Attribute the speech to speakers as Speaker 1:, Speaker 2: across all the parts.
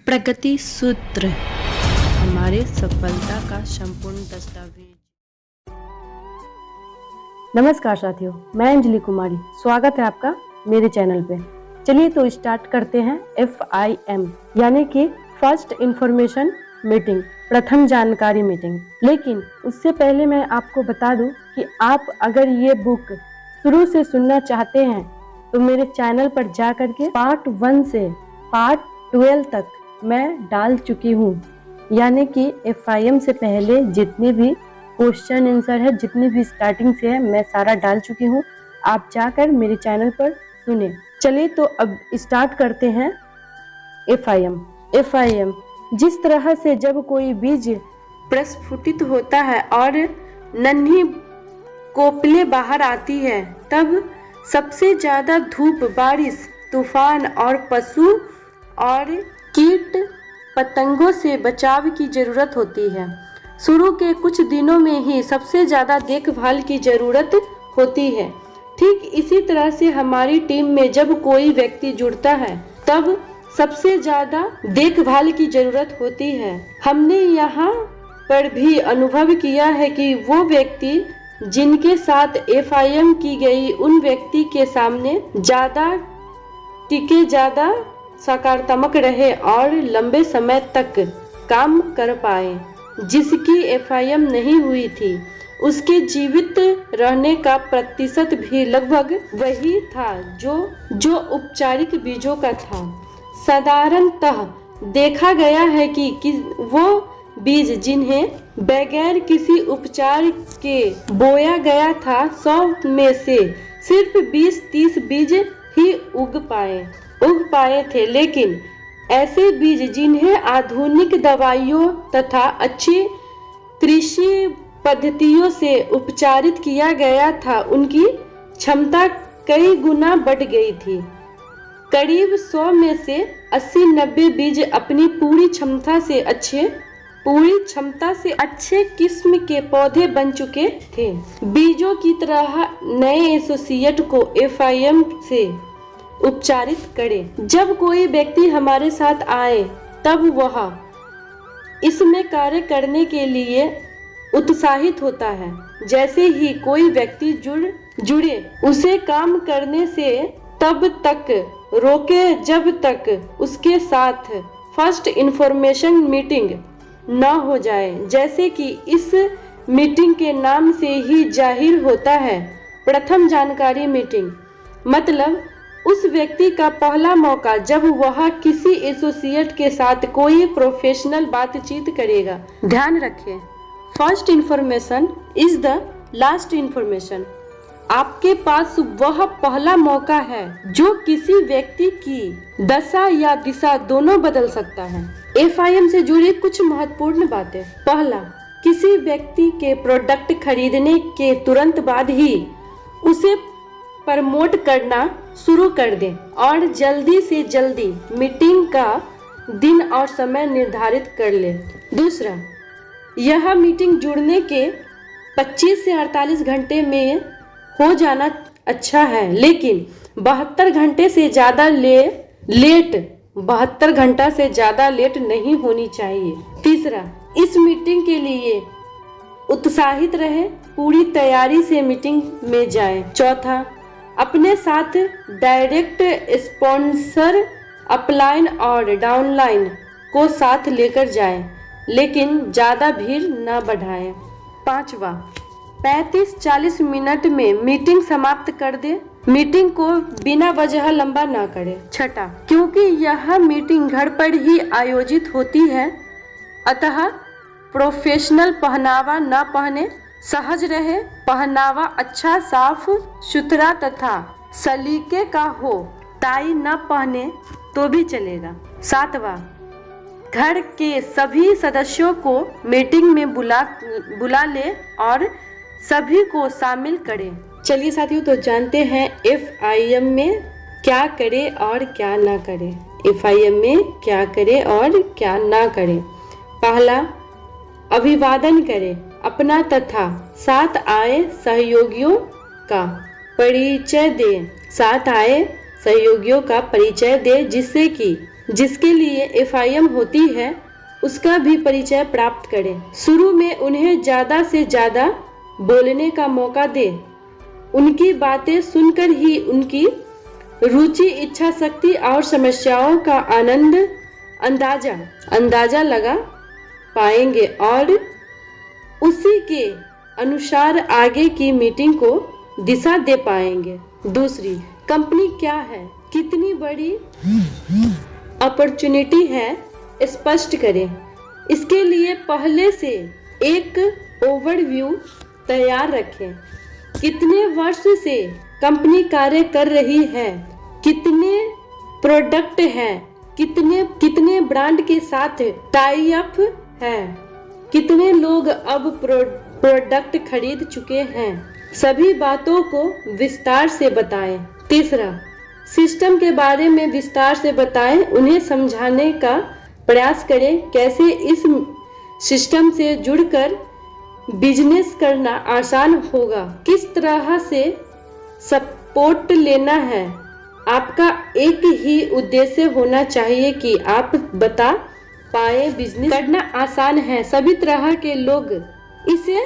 Speaker 1: प्रगति सूत्र हमारे सफलता का संपूर्ण दस्तावेज।
Speaker 2: नमस्कार साथियों, मैं अंजलि कुमारी। स्वागत है आपका मेरे चैनल पे। चलिए तो स्टार्ट करते हैं FIM यानी कि फर्स्ट इंफॉर्मेशन मीटिंग, प्रथम जानकारी मीटिंग। लेकिन उससे पहले मैं आपको बता दूं कि आप अगर ये बुक शुरू से सुनना चाहते हैं तो मेरे चैनल पर जा करके पार्ट 1 से पार्ट 12 तक मैं डाल चुकी हूँ। यानी कि FIM से पहले जितने भी क्वेश्चन आंसर है, जितने भी स्टार्टिंग से है, मैं सारा डाल चुकी हूँ। आप जाकर मेरे चैनल पर सुने। चलिए तो अब स्टार्ट करते हैं FIM। जिस तरह से जब कोई बीज प्रस्फुटित होता है और नन्ही कोपलें बाहर आती है, तब सबसे ज्यादा धूप, बारिश, तूफान और पशु और कीट पतंगों से बचाव की जरूरत होती है। शुरू के कुछ दिनों में ही सबसे ज्यादा देखभाल की जरूरत होती है। ठीक इसी तरह से हमारी टीम में जब कोई व्यक्ति जुड़ता है तब सबसे ज्यादा देखभाल की जरूरत होती है। हमने यहाँ पर भी अनुभव किया है कि वो व्यक्ति जिनके साथ FIM की गई उन व्यक्ति के सामने ज्यादा टिके, ज्यादा सकारात्मक रहे और लंबे समय तक काम कर पाए। जिसकी FIM नहीं हुई थी उसके जीवित रहने का प्रतिशत भी लगभग वही था जो औपचारिक बीजों का था। साधारणतः देखा गया है कि वो बीज जिन्हें बगैर किसी उपचार के बोया गया था, 100 में से सिर्फ 20-30 बीज ही उग पाए थे। लेकिन ऐसे बीज जिन्हें आधुनिक दवाइयों तथा अच्छी कृषि पद्धतियों से उपचारित किया गया था, उनकी क्षमता कई गुना बढ़ गई थी। करीब 100 में से 80-90 बीज अपनी पूरी क्षमता से अच्छे किस्म के पौधे बन चुके थे। बीजों की तरह नए एसोसिएट को FIM से उपचारित करें। जब कोई व्यक्ति हमारे साथ आए तब वह इसमें कार्य करने के लिए उत्साहित होता है। जैसे ही कोई व्यक्ति जुड़े उसे काम करने से तब तक रोके जब तक उसके साथ फर्स्ट इंफॉर्मेशन मीटिंग न हो जाए। जैसे कि इस मीटिंग के नाम से ही जाहिर होता है, प्रथम जानकारी मीटिंग मतलब उस व्यक्ति का पहला मौका जब वह किसी एसोसिएट के साथ कोई प्रोफेशनल बातचीत करेगा। ध्यान रखें, first information is the last information. आपके पास वह पहला मौका है जो किसी व्यक्ति की दशा या दिशा दोनों बदल सकता है। FIM से जुड़ी कुछ महत्वपूर्ण बातें। पहला, किसी व्यक्ति के प्रोडक्ट खरीदने के तुरंत बाद ही उसे प्रमोट करना शुरू कर दें और जल्दी से जल्दी मीटिंग का दिन और समय निर्धारित कर लें। दूसरा, यह मीटिंग जुड़ने के 25 से 48 घंटे में हो जाना अच्छा है, लेकिन 72 घंटे से ज़्यादा लेट नहीं होनी चाहिए। तीसरा, इस मीटिंग के लिए उत्साहित रहे, पूरी तैयारी से मीटिंग में जाएं। चौथा, अपने साथ डायरेक्ट स्पॉन्सर अपलाइन और डाउनलाइन को साथ लेकर जाएं, लेकिन ज़्यादा भीड़ न बढ़ाएं। पांचवा, 35-40 मिनट में मीटिंग समाप्त कर दे। मीटिंग को बिना वजह लंबा ना करें। छठा, क्योंकि यह मीटिंग घर पर ही आयोजित होती है, अतः प्रोफेशनल पहनावा न पहने, सहज रहे। पहनावा अच्छा, साफ सुथरा तथा सलीके का हो। टाई न पहने तो भी चलेगा। सातवां, घर के सभी सदस्यों को मीटिंग में बुला ले और सभी को शामिल करें। चलिए साथियों, तो जानते हैं FIM में क्या करें और क्या ना करें। FIM में क्या करें और क्या ना करें। पहला, अभिवादन करें। अपना तथा साथ आए सहयोगियों का परिचय दें। जिससे कि जिसके लिए FIM होती है उसका भी परिचय प्राप्त करें। शुरू में उन्हें ज़्यादा से ज़्यादा बोलने का मौका दें। उनकी बातें सुनकर ही उनकी रुचि, इच्छा शक्ति और समस्याओं का अंदाजा लगा पाएंगे और उसी के अनुसार आगे की मीटिंग को दिशा दे पाएंगे। दूसरी, कंपनी क्या है, कितनी बड़ी अपॉर्चुनिटी है, स्पष्ट करें। इसके लिए पहले से एक ओवरव्यू तैयार रखें। कितने वर्ष से कंपनी कार्य कर रही है, कितने प्रोडक्ट हैं, कितने ब्रांड के साथ टाई अप है, कितने लोग अब प्रोडक्ट खरीद चुके हैं, सभी बातों को विस्तार से बताएं। तीसरा, सिस्टम के बारे में विस्तार से बताएं। उन्हें समझाने का प्रयास करें कैसे इस सिस्टम से जुड़कर बिजनेस करना आसान होगा, किस तरह से सपोर्ट लेना है। आपका एक ही उद्देश्य होना चाहिए कि आप बता पाए बिजनेस करना आसान है, सभी तरह के लोग इसे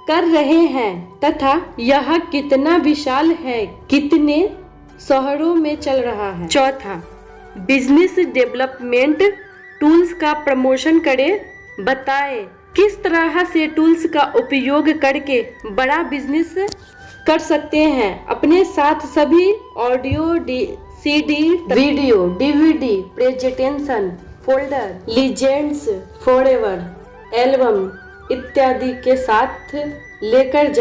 Speaker 2: कर रहे हैं तथा यह कितना विशाल है, कितने शहरों में चल रहा है। चौथा, बिजनेस डेवलपमेंट टूल्स का प्रमोशन करें। बताएं किस तरह से टूल्स का उपयोग करके बड़ा बिजनेस कर सकते हैं। अपने साथ सभी audio, CD, video, DVD, presentation, folder, legends forever, album इत्यादि के साथ लेकर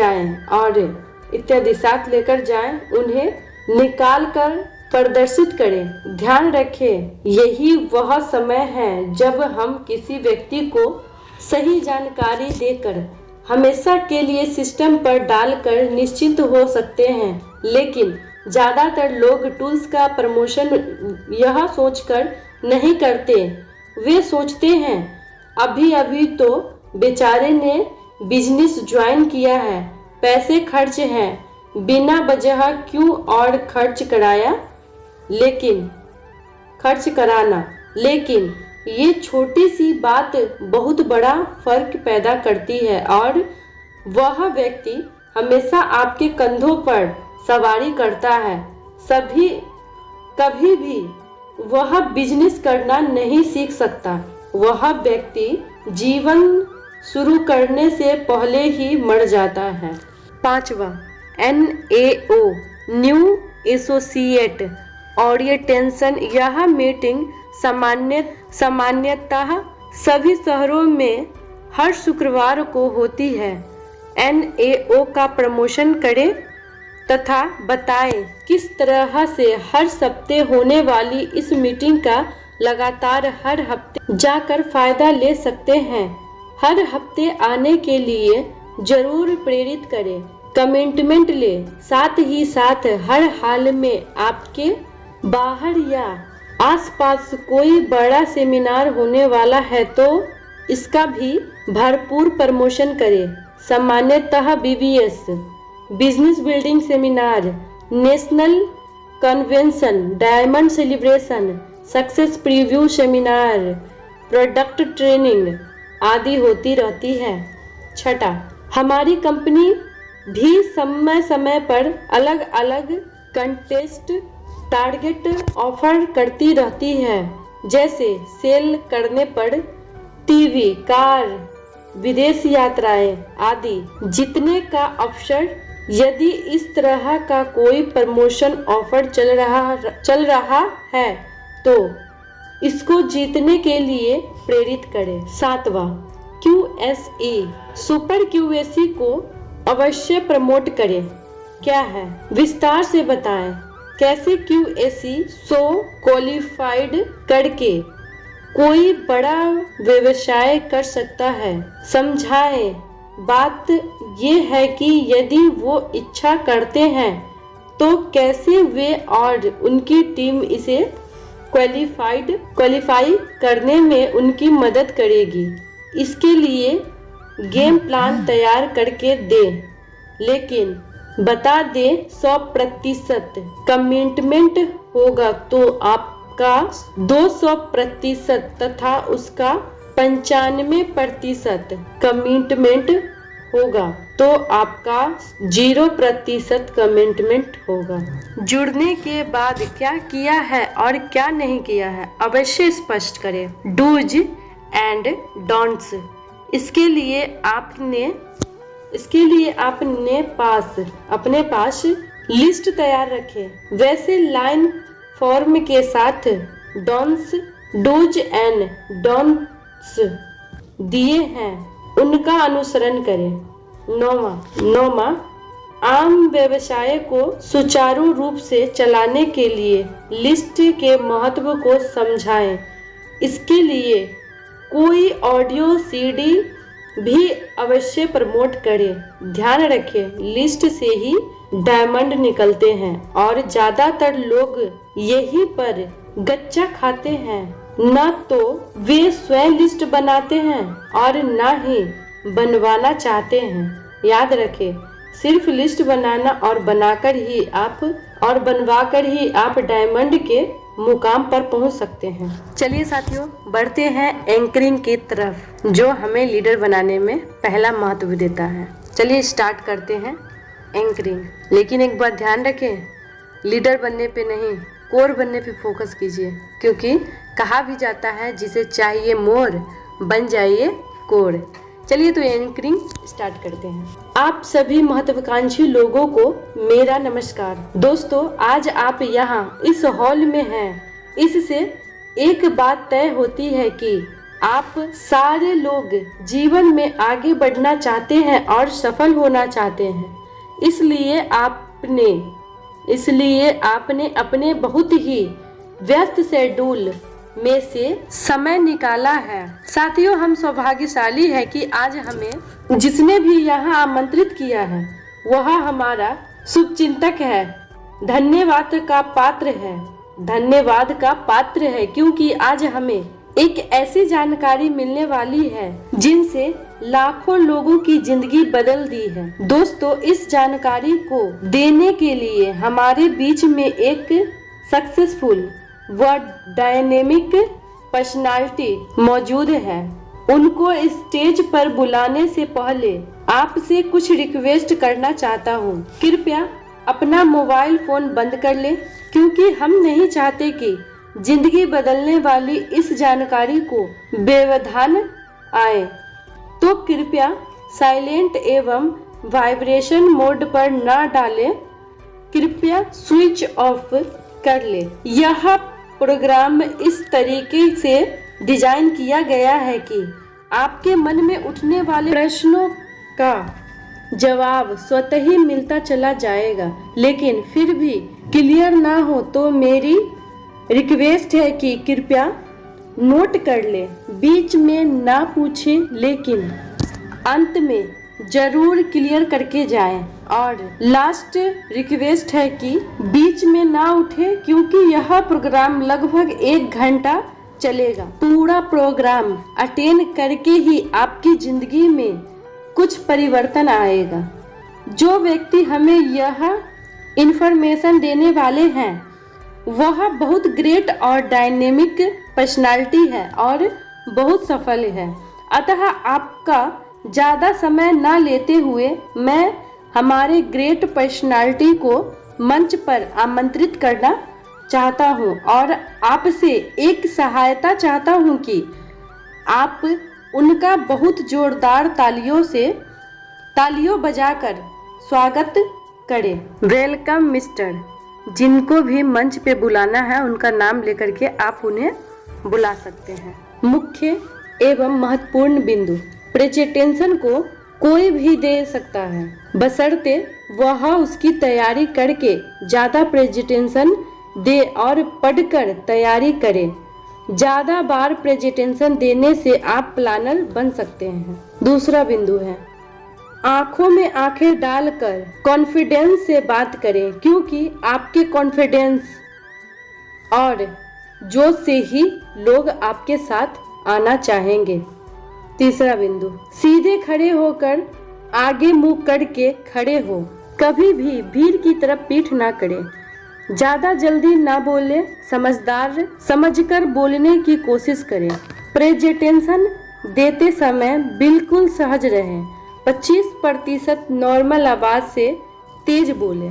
Speaker 2: जाएं उन्हें निकाल कर प्रदर्शित करें। ध्यान रखें, यही वह समय है जब हम किसी व्यक्ति को सही जानकारी देकर हमेशा के लिए सिस्टम पर डालकर निश्चिंत हो सकते हैं। लेकिन ज़्यादातर लोग टूल्स का प्रमोशन यह सोचकर नहीं करते। वे सोचते हैं अभी तो बेचारे ने बिजनेस ज्वाइन किया है, पैसे खर्च हैं, बिना वजह क्यों और खर्च कराना। लेकिन ये छोटी सी बात बहुत बड़ा फर्क पैदा करती है और वह व्यक्ति हमेशा आपके कंधों पर सवारी करता है। कभी भी वह बिजनेस करना नहीं सीख सकता। वह व्यक्ति जीवन शुरू करने से पहले ही मर जाता है। पांचवा, NAO न्यू एसोसिएट ओरिएंटेशन। यह मीटिंग सामान्यतः सभी शहरों में हर शुक्रवार को होती है। NAO का प्रमोशन करें तथा बताएं किस तरह से हर हफ्ते होने वाली इस मीटिंग का लगातार हर हफ्ते जाकर फायदा ले सकते हैं। हर हफ्ते आने के लिए जरूर प्रेरित करें, कमिटमेंट ले। साथ ही साथ हर हाल में आपके बाहर या आसपास कोई बड़ा सेमिनार होने वाला है तो इसका भी भरपूर प्रमोशन करें। सामान्यतः BBS, business building seminar, national convention, diamond celebration, success preview seminar, product training आदि होती रहती है। छठा, हमारी कंपनी भी समय समय पर अलग अलग कंटेस्ट टारगेट ऑफर करती रहती है, जैसे सेल करने पर TV, कार, विदेश यात्राएं आदि जीतने का अवसर। यदि इस तरह का कोई प्रमोशन ऑफर चल रहा है तो इसको जीतने के लिए प्रेरित करें। सातवां, QSE सुपर QSE को अवश्य प्रमोट करें। क्या है, विस्तार से बताएं कैसे QSE 100 क्वालिफाइड करके कोई बड़ा व्यवसाय कर सकता है। समझाएं। बात ये है कि यदि वो इच्छा करते हैं तो कैसे वे और उनकी टीम इसे क्वालिफाई करने में उनकी मदद करेगी। इसके लिए गेम प्लान तैयार करके दें, लेकिन बता दें 100% कमिटमेंट होगा तो आपका 200% तथा उसका 95% कमिटमेंट होगा तो आपका 0% कमिटमेंट होगा। जुड़ने के बाद क्या किया है और क्या नहीं किया है अवश्य स्पष्ट करें। Dos and don'ts. इसके लिए आपने अपने पास लिस्ट तैयार रखें। वैसे लाइन फॉर्म के साथ डूज एंड डोंट्स दिए हैं, उनका अनुसरण करें। 9वां आम व्यवसाय को सुचारू रूप से चलाने के लिए लिस्ट के महत्व को समझाएं। इसके लिए कोई ऑडियो सीडी भी अवश्य प्रमोट करें। ध्यान रखें, लिस्ट से ही डायमंड निकलते हैं और ज्यादातर लोग यहीं पर गच्चा खाते हैं। न तो वे स्वयं लिस्ट बनाते हैं और न ही बनवाना चाहते हैं। याद रखें, सिर्फ लिस्ट बनाना और बनवाकर ही आप डायमंड के मुकाम पर पहुंच सकते हैं। चलिए साथियों, बढ़ते हैं एंकरिंग की तरफ, जो हमें लीडर बनाने में पहला महत्व देता है। चलिए स्टार्ट करते हैं एंकरिंग। लेकिन एक बात ध्यान रखें, लीडर बनने पे नहीं, कोर बनने पे फोकस कीजिए, क्योंकि कहा भी जाता है जिसे चाहिए मोर बन जाइए कोर। चलिए तो एंकरिंग स्टार्ट करते हैं। आप सभी महत्वाकांक्षी लोगों को मेरा नमस्कार। दोस्तों, आज आप यहाँ इस हॉल में हैं, इससे एक बात तय होती है कि आप सारे लोग जीवन में आगे बढ़ना चाहते हैं और सफल होना चाहते हैं। इसलिए आपने अपने बहुत ही व्यस्त शेड्यूल में से समय निकाला है। साथियों, हम सौभाग्यशाली है कि आज हमें जिसने भी यहाँ आमंत्रित किया है वह हमारा शुभचिंतक है। धन्यवाद का पात्र है, क्योंकि आज हमें एक ऐसी जानकारी मिलने वाली है जिनसे लाखों लोगों की जिंदगी बदल दी है। दोस्तों, इस जानकारी को देने के लिए हमारे बीच में एक सक्सेसफुल व डायनेमिक पर्सनालिटी मौजूद है। उनको स्टेज पर बुलाने से पहले आपसे कुछ रिक्वेस्ट करना चाहता हूँ। कृपया अपना मोबाइल फोन बंद कर ले, क्योंकि हम नहीं चाहते कि जिंदगी बदलने वाली इस जानकारी को व्यवधान आए। तो कृपया साइलेंट एवं वाइब्रेशन मोड पर न डालें। कृपया स्विच ऑफ कर ले। यह प्रोग्राम इस तरीके से डिजाइन किया गया है कि आपके मन में उठने वाले प्रश्नों का जवाब स्वतः ही मिलता चला जाएगा। लेकिन फिर भी क्लियर ना हो तो मेरी रिक्वेस्ट है कि कृपया नोट कर ले। बीच में ना पूछे, लेकिन अंत में जरूर क्लियर करके जाएं। और लास्ट रिक्वेस्ट है कि बीच में ना उठे, क्योंकि यह प्रोग्राम लगभग 1 घंटा चलेगा। पूरा प्रोग्राम अटेंड करके ही आपकी जिंदगी में कुछ परिवर्तन आएगा। जो व्यक्ति हमें यह इंफॉर्मेशन देने वाले हैं वह बहुत ग्रेट और डायनेमिक पर्सनालिटी है और बहुत सफल है। अतः आपका ज़्यादा समय न लेते हुए मैं हमारे ग्रेट पर्सनालिटी को मंच पर आमंत्रित करना चाहता हूं और आपसे एक सहायता चाहता हूं कि आप उनका बहुत जोरदार तालियों बजाकर स्वागत करें। Welcome mister. जिनको भी मंच पे बुलाना है उनका नाम लेकर के आप उन्हें बुला सकते हैं। मुख्य एवं महत्वपूर्ण बिंदु। प्रेजेंटेशन को कोई भी दे सकता है, बशर्ते वह उसकी तैयारी करके ज़्यादा प्रेजेंटेशन दे और पढ़कर तैयारी करे। ज़्यादा बार प्रेजेंटेशन देने से आप प्लानर बन सकते हैं। दूसरा बिंदु है, आंखों में आंखें डालकर कॉन्फिडेंस से बात करें, क्योंकि आपके कॉन्फिडेंस और जोश से ही लोग आपके साथ आना चाहेंगे। तीसरा बिंदु, सीधे खड़े होकर आगे मुंह करके खड़े हो। कभी भी भीड़ की तरफ पीठ ना करें। ज्यादा जल्दी ना बोले, समझदार समझकर बोलने की कोशिश करें। प्रेजेंटेशन देते समय बिल्कुल सहज रहें। 25% नॉर्मल आवाज से तेज बोले।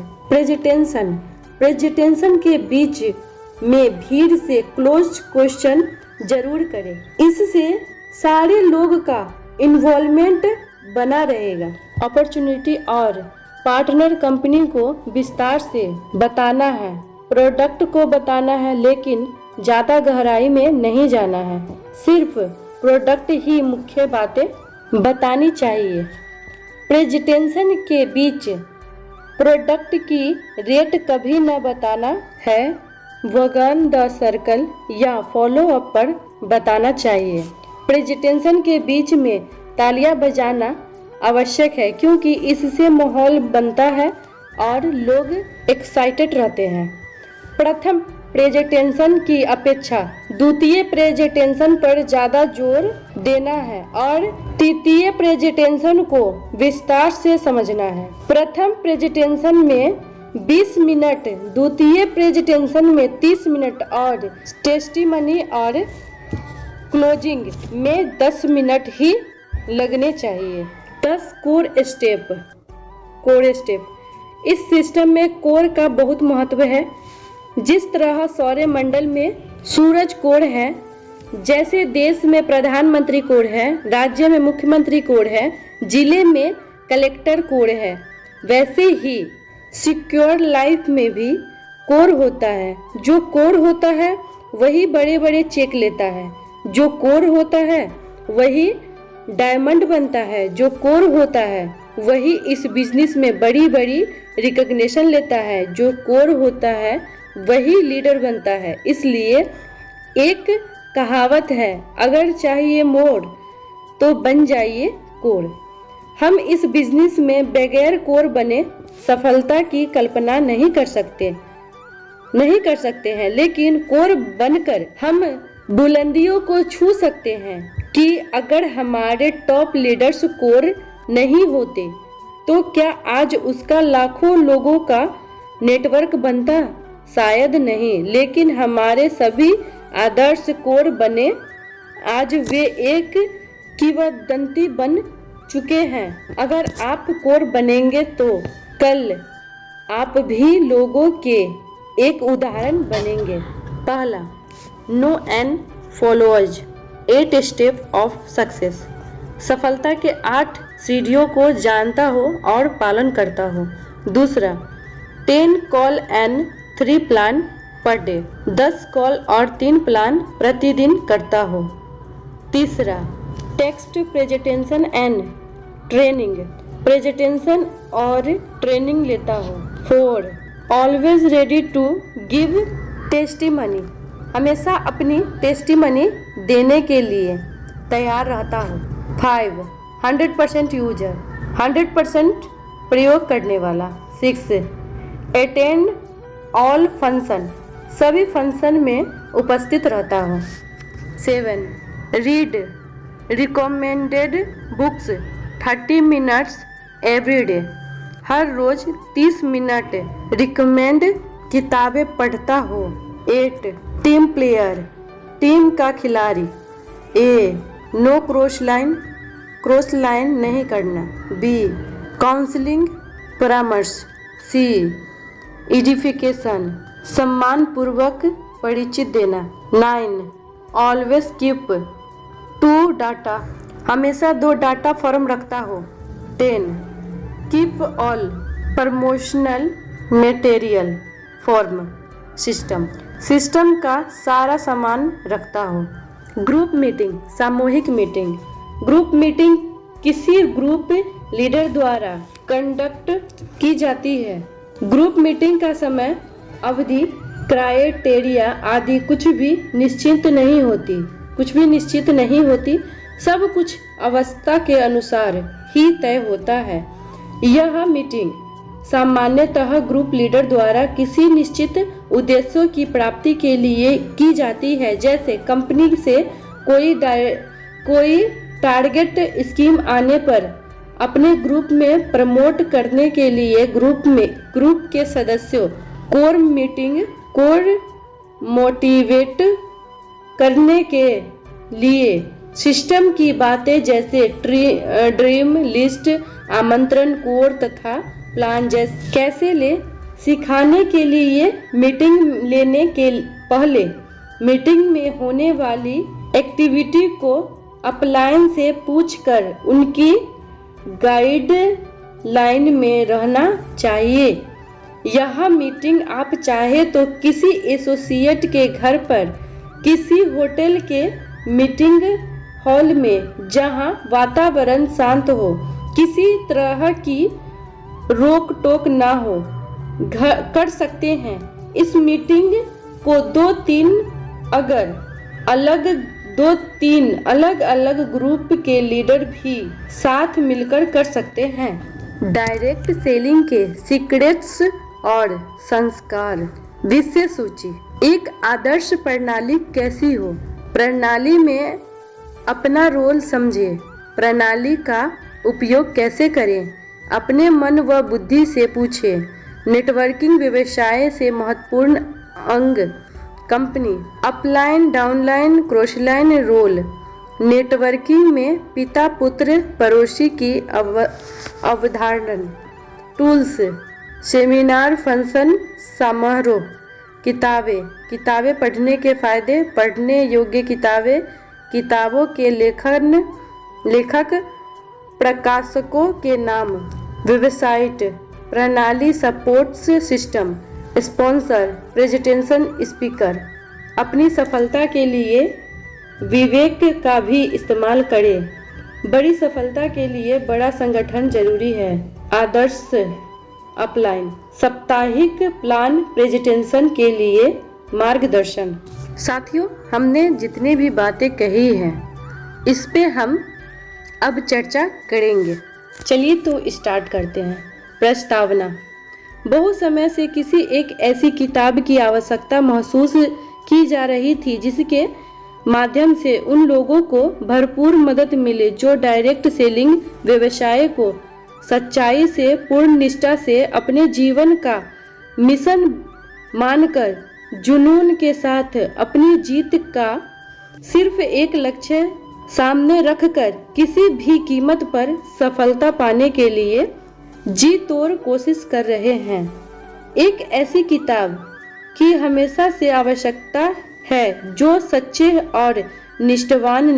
Speaker 2: प्रेजेंटेशन के बीच में भीड़ से क्लोज क्वेश्चन जरूर करें। इससे सारे लोग का इन्वॉल्वमेंट बना रहेगा। अपॉर्चुनिटी और पार्टनर कंपनी को विस्तार से बताना है, प्रोडक्ट को बताना है, लेकिन ज़्यादा गहराई में नहीं जाना है। सिर्फ प्रोडक्ट ही मुख्य बातें बतानी चाहिए। प्रेजेंटेशन के बीच प्रोडक्ट की रेट कभी न बताना है, वगन द सर्कल या फॉलो अप पर बताना चाहिए। प्रेजेंटेशन के बीच में तालियां बजाना आवश्यक है, क्योंकि इससे माहौल बनता है और लोग एक्साइटेड रहते हैं। प्रथम प्रेजेंटेशन की अपेक्षा द्वितीय प्रेजेंटेशन पर ज़्यादा जोर देना है और तृतीय प्रेजेंटेशन को विस्तार से समझना है। प्रथम प्रेजेंटेशन में 20 मिनट, द्वितीय प्रेजेंटेशन में 30 मिनट और टेस्टिमनी और क्लोजिंग में 10 मिनट ही लगने चाहिए। 10 कोर स्टेप। इस सिस्टम में कोर का बहुत महत्व है। जिस तरह सौरमंडल में सूरज कोर है, जैसे देश में प्रधानमंत्री कोर है, राज्य में मुख्यमंत्री कोर है, जिले में कलेक्टर कोर है, वैसे ही सिक्योर लाइफ में भी कोर होता है। जो कोर होता है वही बड़े बड़े चेक लेता है। जो कोर होता है वही डायमंड बनता है। जो कोर होता है वही इस बिजनेस में बड़ी बड़ी रिकॉग्निशन लेता है। जो कोर होता है वही लीडर बनता है। इसलिए एक कहावत है, अगर चाहिए मोड़ तो बन जाइए कोर। हम इस बिजनेस में बगैर कोर बने सफलता की कल्पना नहीं कर सकते हैं, लेकिन कोर बनकर हम बुलंदियों को छू सकते हैं। कि अगर हमारे टॉप लीडर्स कोर नहीं होते तो क्या आज उसका लाखों लोगों का नेटवर्क बनता? शायद नहीं, लेकिन हमारे सभी आदर्श कोर बने आज वे एक किंवदंती बन चुके हैं। अगर आप कोर बनेंगे तो कल आप भी लोगों के एक उदाहरण बनेंगे। पहला, know and followers 8 step of success. सफलता के 8 सीढ़ियों को जानता हो और पालन करता हो। दूसरा, 10 call and 3 plan per day. 10 call और 3 प्लान प्रतिदिन करता हो। तीसरा, text presentation and training. Presentation और ट्रेनिंग लेता हो। 4, always ready to give testimony. हमेशा अपनी टेस्टिमनी देने के लिए तैयार रहता हूँ। 5, 100% यूजर, 100% प्रयोग करने वाला। 6, अटेंड ऑल फंक्शन, सभी फंक्शन में उपस्थित रहता हूँ। 7, read recommended books 30 minutes every day. हर रोज 30 मिनट रिकमेंड किताबें पढ़ता हूँ। 8, टीम प्लेयर, टीम का खिलाड़ी। ए, नो क्रॉस लाइन नहीं करना। बी, काउंसलिंग परामर्श। सी, एडिफिकेशन, सम्मान पूर्वक परिचित देना। 9, ऑलवेज कीप 2 डाटा, हमेशा 2 डाटा फॉर्म रखता हो। 10, keep all promotional material form system का सारा सामान रखता हो। ग्रुप मीटिंग, सामूहिक मीटिंग। ग्रुप मीटिंग किसी ग्रुप लीडर द्वारा कंडक्ट की जाती है। ग्रुप मीटिंग का समय, अवधि, क्राइटेरिया आदि कुछ भी निश्चित नहीं होती। सब कुछ अवस्था के अनुसार ही तय होता है। यह मीटिंग सामान्यतः ग्रुप लीडर द्वारा किसी निश्चित उद्देश्यों की प्राप्ति के लिए की जाती है, जैसे कंपनी से कोई टारगेट स्कीम आने पर अपने ग्रुप में प्रमोट करने के लिए ग्रुप के सदस्यों कोर मीटिंग कोर मोटिवेट करने के लिए सिस्टम की बातें जैसे ड्रीम लिस्ट, आमंत्रण कोर तथा प्लान जैसे कैसे ले सिखाने के लिए मीटिंग लेने के पहले मीटिंग में होने वाली एक्टिविटी को अपलाइन से पूछकर उनकी गाइडलाइन में रहना चाहिए। यह मीटिंग आप चाहे तो किसी एसोसिएट के घर पर, किसी होटल के मीटिंग हॉल में जहां वातावरण शांत हो, किसी तरह की रोक टोक ना हो, कर सकते हैं। इस मीटिंग को दो तीन अलग अलग ग्रुप के लीडर भी साथ मिलकर कर सकते हैं। डायरेक्ट सेलिंग के सीक्रेट्स और संस्कार। विषय सूची। एक आदर्श प्रणाली कैसी हो? प्रणाली में अपना रोल समझें। प्रणाली का उपयोग कैसे करें? अपने मन व बुद्धि से पूछें। नेटवर्किंग व्यवसाय से महत्वपूर्ण अंग company upline, downline, crossline role. Networking में पिता पुत्र पड़ोसी की अवधारणा। टूल्स, सेमिनार, फंक्शन, समारोह। किताबें पढ़ने के फायदे। पढ़ने योग्य किताबें, किताबों के लेखक, प्रकाशकों के नाम। वेबसाइट, प्रणाली supports system, sponsor, presentation speaker. अपनी सफलता के लिए विवेक का भी इस्तेमाल करें। बड़ी सफलता के लिए बड़ा संगठन जरूरी है। आदर्श अपलाइन, साप्ताहिक प्लान, प्रेजेंटेशन के लिए मार्गदर्शन। साथियों, हमने जितनी भी बातें कही हैं इस पे हम अब चर्चा करेंगे। चलिए तो स्टार्ट करते हैं। प्रस्तावना। बहुत समय से किसी एक ऐसी किताब की आवश्यकता महसूस की जा रही थी जिसके माध्यम से उन लोगों को भरपूर मदद मिले जो डायरेक्ट सेलिंग व्यवसाय को सच्चाई से, पूर्ण निष्ठा से अपने जीवन का मिशन मानकर जुनून के साथ अपनी जीत का सिर्फ एक लक्ष्य सामने रखकर किसी भी कीमत पर सफलता पाने के लिए जी तोड़ कोशिश कर रहे हैं। एक ऐसी किताब की हमेशा से आवश्यकता है जो सच्चे और निष्ठावान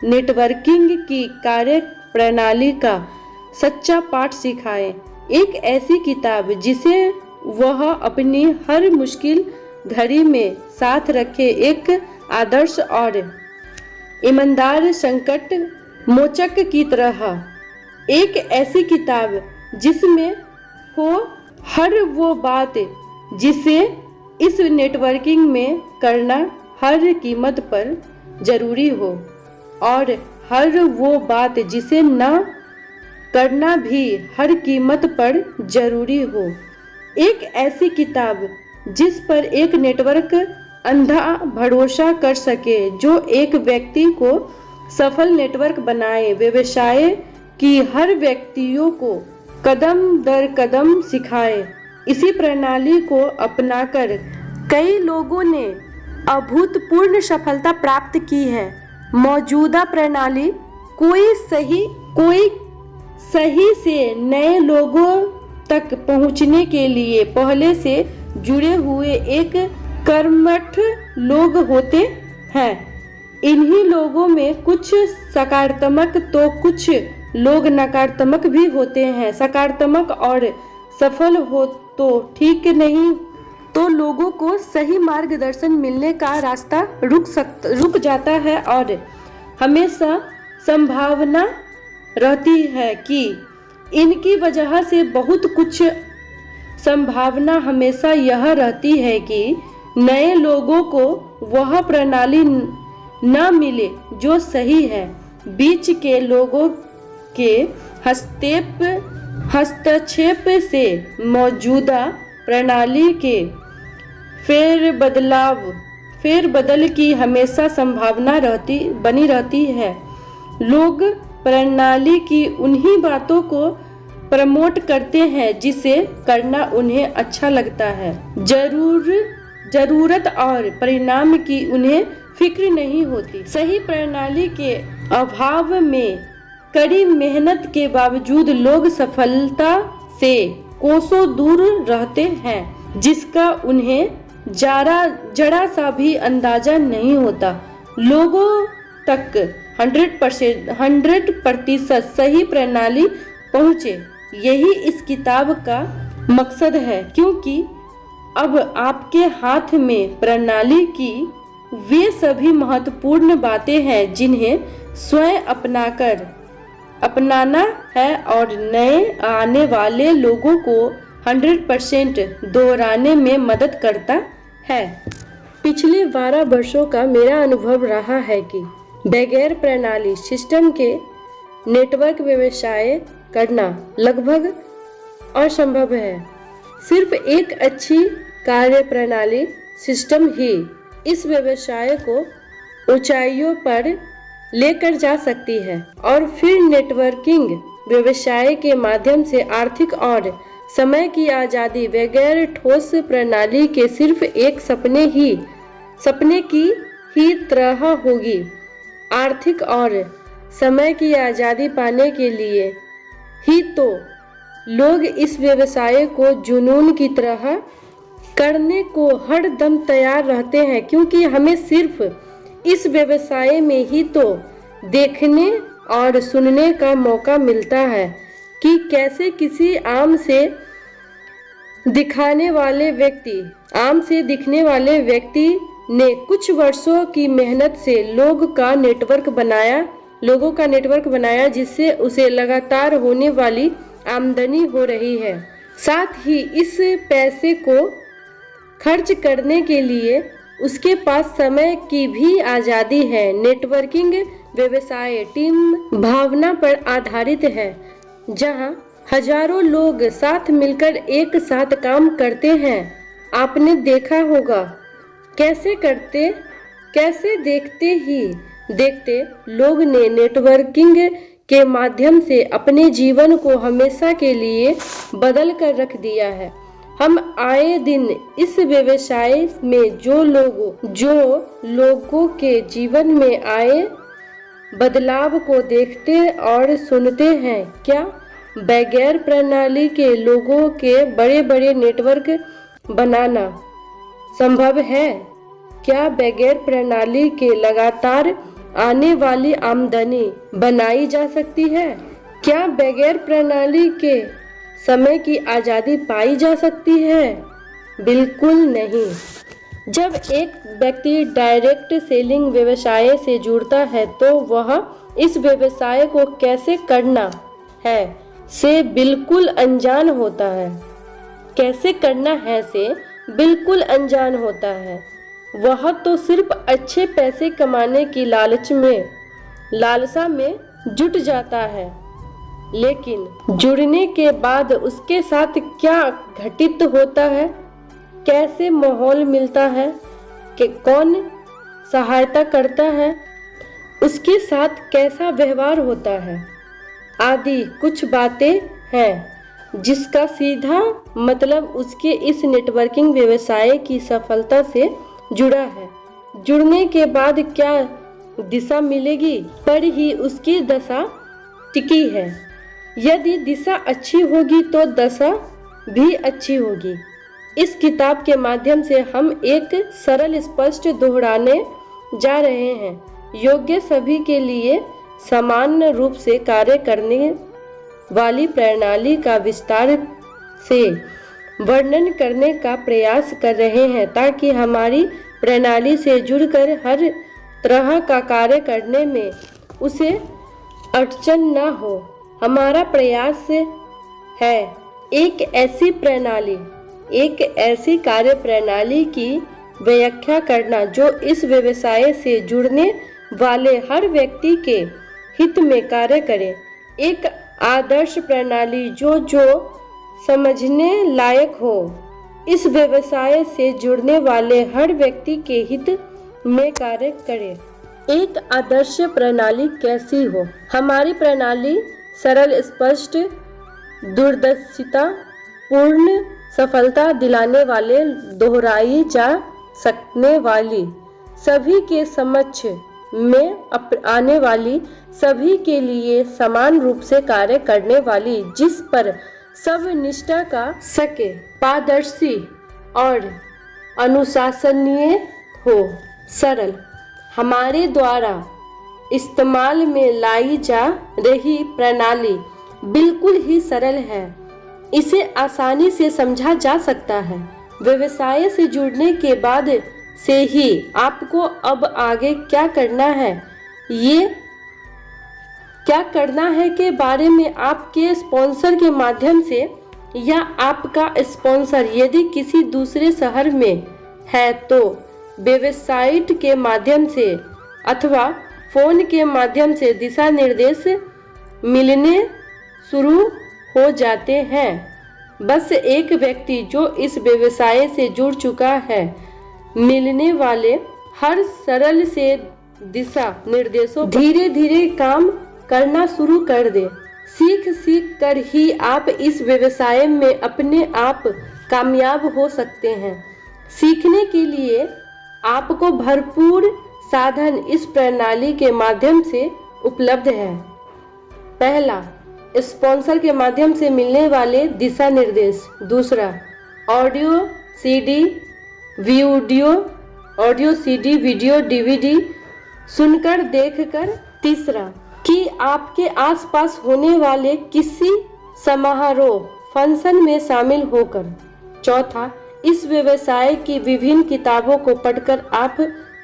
Speaker 2: नेटवर्किंग की कार्य प्रणाली का सच्चा पाठ सिखाए। एक ऐसी किताब जिसे वह अपनी हर मुश्किल घड़ी में साथ रखे। एक आदर्श और ईमानदार संकट मोचक की तरह। एक ऐसी किताब जिसमें हो हर वो बात जिसे इस नेटवर्किंग में करना हर कीमत पर जरूरी हो और हर वो बात जिसे न करना भी हर कीमत पर जरूरी हो। एक ऐसी किताब जिस पर एक नेटवर्क अंधा भरोसा कर सके, जो एक व्यक्ति को सफल नेटवर्क बनाए, व्यवसाय की हर व्यक्तियों को कदम दर कदम सिखाए। इसी प्रणाली को अपनाकर कई लोगों ने अभूतपूर्व सफलता प्राप्त की है। मौजूदा प्रणाली कोई सही से नए लोगों तक पहुंचने के लिए पहले से जुड़े हुए एक कर्मठ लोग होते हैं। इन्हीं लोगों में कुछ सकारात्मक तो कुछ लोग नकारात्मक भी होते हैं। सकारात्मक और सफल हो तो ठीक, नहीं तो लोगों को सही मार्गदर्शन मिलने का रास्ता रुक जाता है और हमेशा संभावना रहती है कि इनकी वजह से बहुत कुछ संभावना हमेशा यह रहती है कि नए लोगों को वह प्रणाली न मिले जो सही है। बीच के लोगों के हस्तक्षेप से मौजूदा प्रणाली के फेरबदल की हमेशा संभावना बनी रहती है। लोग प्रणाली की उन्हीं बातों को प्रमोट करते हैं जिसे करना उन्हें अच्छा लगता है। जरूरत और परिणाम की उन्हें फिक्र नहीं होती। सही प्रणाली के अभाव में कड़ी मेहनत के बावजूद लोग सफलता से कोसों दूर रहते हैं, जिसका उन्हें जरा सा भी अंदाजा नहीं होता। लोगों तक 100% सही प्रणाली पहुँचे, यही इस किताब का मकसद है, क्योंकि अब आपके हाथ में प्रणाली की वे सभी महत्वपूर्ण बातें हैं जिन्हें स्वयं अपनाना है और नए आने वाले लोगों को 100% दोहराने में मदद करता है। पिछले 12 वर्षों का मेरा अनुभव रहा है कि बगैर प्रणाली सिस्टम के नेटवर्क व्यवसाय करना लगभग असंभव है। सिर्फ एक अच्छी कार्यप्रणाली सिस्टम ही इस व्यवसाय को ऊंचाइयों पर लेकर जा सकती है और फिर नेटवर्किंग व्यवसाय के माध्यम से आर्थिक और समय की आज़ादी बगैर ठोस प्रणाली के सिर्फ एक सपने की ही तरह होगी। आर्थिक और समय की आज़ादी पाने के लिए ही तो लोग इस व्यवसाय को जुनून की तरह करने को हर दम तैयार रहते हैं, क्योंकि हमें सिर्फ इस व्यवसाय में ही तो देखने और सुनने का मौका मिलता है कि कैसे किसी आम से दिखने वाले व्यक्ति ने कुछ वर्षों की मेहनत से लोगों का नेटवर्क बनाया जिससे उसे लगातार होने वाली आमदनी हो रही है। साथ ही इस पैसे को खर्च करने के लिए उसके पास समय की भी आज़ादी है। नेटवर्किंग व्यवसाय टीम भावना पर आधारित है, जहां हजारों लोग साथ मिलकर एक साथ काम करते हैं। आपने देखा होगा कैसे देखते लोग ने नेटवर्किंग के माध्यम से अपने जीवन को हमेशा के लिए बदल कर रख दिया है। हम आए दिन इस व्यवसाय में जो लोगों के जीवन में आए बदलाव को देखते और सुनते हैं। क्या बगैर प्रणाली के लोगों के बड़े नेटवर्क बनाना संभव है? क्या बगैर प्रणाली के लगातार आने वाली आमदनी बनाई जा सकती है? क्या बगैर प्रणाली के समय की आज़ादी पाई जा सकती है? बिल्कुल नहीं। जब एक व्यक्ति डायरेक्ट सेलिंग व्यवसाय से जुड़ता है तो वह इस व्यवसाय को कैसे करना है से बिल्कुल अनजान होता है। वह तो सिर्फ अच्छे पैसे कमाने की लालसा में जुट जाता है, लेकिन जुड़ने के बाद उसके साथ क्या घटित होता है, कैसे माहौल मिलता है, कि कौन सहायता करता है, उसके साथ कैसा व्यवहार होता है आदि कुछ बातें हैं जिसका सीधा मतलब उसके इस नेटवर्किंग व्यवसाय की सफलता से जुड़ा है। जुड़ने के बाद क्या दिशा मिलेगी पर ही उसकी दशा टिकी है। यदि दिशा अच्छी होगी तो दशा भी अच्छी होगी। इस किताब के माध्यम से हम एक सरल स्पष्ट दोहराने जा रहे हैं, योग्य सभी के लिए समान रूप से कार्य करने वाली प्रणाली का विस्तार से वर्णन करने का प्रयास कर रहे हैं, ताकि हमारी प्रणाली से जुड़कर हर तरह का कार्य करने में उसे अड़चन न हो। हमारा प्रयास है एक ऐसी कार्य प्रणाली की व्याख्या करना जो इस व्यवसाय से जुड़ने वाले हर व्यक्ति के हित में कार्य करे। एक आदर्श प्रणाली जो समझने लायक हो, इस व्यवसाय से जुड़ने वाले हर व्यक्ति के हित में कार्य करे। एक आदर्श प्रणाली कैसी हो? हमारी प्रणाली सरल, स्पष्ट, दूरदर्शिता पूर्ण सफलता दिलाने वाले, दोहराई जा सकने वाली, सभी के समक्ष में आने वाली, सभी के लिए समान रूप से कार्य करने वाली, जिस पर सब निष्ठा का सके, पारदर्शी और अनुशासनीय हो। सरल, हमारे द्वारा इस्तेमाल में लाई जा रही प्रणाली बिल्कुल ही सरल है, इसे आसानी से समझा जा सकता है। व्यवसाय से जुड़ने के बाद से ही आपको अब आगे क्या करना है, ये क्या करना है के बारे में आपके स्पॉन्सर के माध्यम से, या आपका स्पॉन्सर यदि किसी दूसरे शहर में है तो वेबसाइट के माध्यम से अथवा फोन के माध्यम से दिशा निर्देश मिलने शुरू हो जाते हैं। बस एक व्यक्ति जो इस व्यवसाय से जुड़ चुका है, मिलने वाले हर सरल से दिशा निर्देशों धीरे धीरे काम करना शुरू कर दे। सीख कर ही आप इस व्यवसाय में अपने आप कामयाब हो सकते हैं। सीखने के लिए आपको भरपूर साधन इस प्रणाली के माध्यम से उपलब्ध है। पहला, स्पॉन्सर के माध्यम से मिलने वाले दिशा निर्देश। दूसरा, ऑडियो सीडी वीडियो डीवीडी सुनकर देखकर। तीसरा, कि आपके आसपास होने वाले किसी समारोह फंक्शन में शामिल होकर। चौथा, इस व्यवसाय की विभिन्न किताबों को पढ़कर आप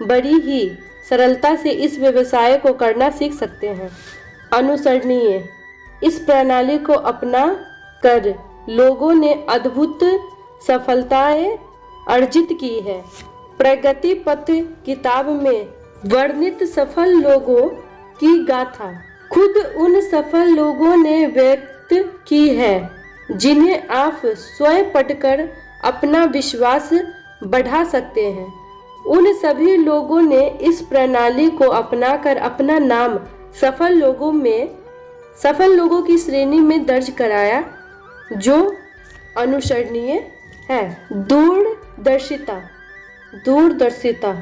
Speaker 2: बड़ी ही सरलता से इस व्यवसाय को करना सीख सकते हैं। अनुसरणीय, इस प्रणाली को अपना कर लोगों ने अद्भुत सफलताएं अर्जित की है। प्रगति पथ किताब में वर्णित सफल लोगों की गाथा खुद उन सफल लोगों ने व्यक्त की है, जिन्हें आप स्वयं पढ़कर अपना विश्वास बढ़ा सकते हैं। उन सभी लोगों ने इस प्रणाली को अपनाकर अपना नाम सफल लोगों की श्रेणी में दर्ज कराया, जो अनुसरणीय है। दूरदर्शिता,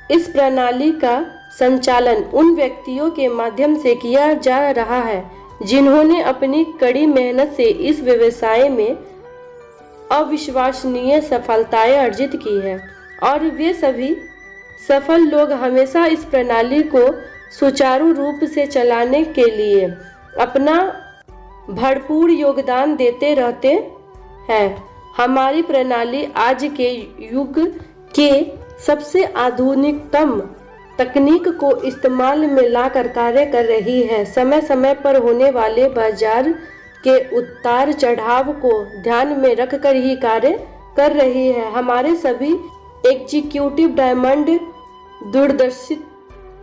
Speaker 2: इस प्रणाली का संचालन उन व्यक्तियों के माध्यम से किया जा रहा है जिन्होंने अपनी कड़ी मेहनत से इस व्यवसाय में अविश्वसनीय सफलताएं अर्जित की है, और वे सभी सफल लोग हमेशा इस प्रणाली को सुचारू रूप से चलाने के लिए अपना भरपूर योगदान देते रहते हैं। हमारी प्रणाली आज के युग के सबसे आधुनिकतम तकनीक को इस्तेमाल में लाकर कार्य कर रही है। समय समय पर होने वाले बाजार के उतार चढ़ाव को ध्यान में रखकर ही कार्य कर रही है। हमारे सभी एग्जीक्यूटिव डायमंड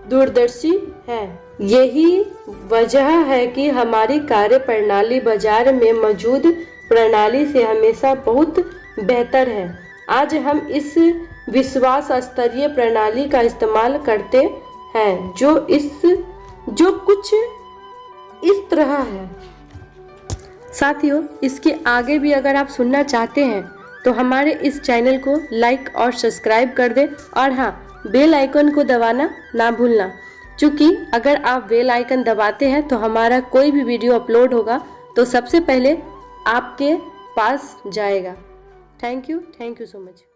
Speaker 2: दूरदर्शी है। यही वजह है कि हमारी कार्य प्रणाली बाजार में मौजूद प्रणाली से हमेशा बहुत बेहतर है। आज हम इस विश्वास स्तरीय प्रणाली का इस्तेमाल करते हैं, जो कुछ इस तरह है। साथियों, इसके आगे भी अगर आप सुनना चाहते हैं तो हमारे इस चैनल को लाइक और सब्सक्राइब कर दें, और हाँ, बेल आइकन को दबाना ना भूलना, क्योंकि अगर आप बेल आइकन दबाते हैं तो हमारा कोई भी वीडियो अपलोड होगा तो सबसे पहले आपके पास जाएगा। Thank you so much.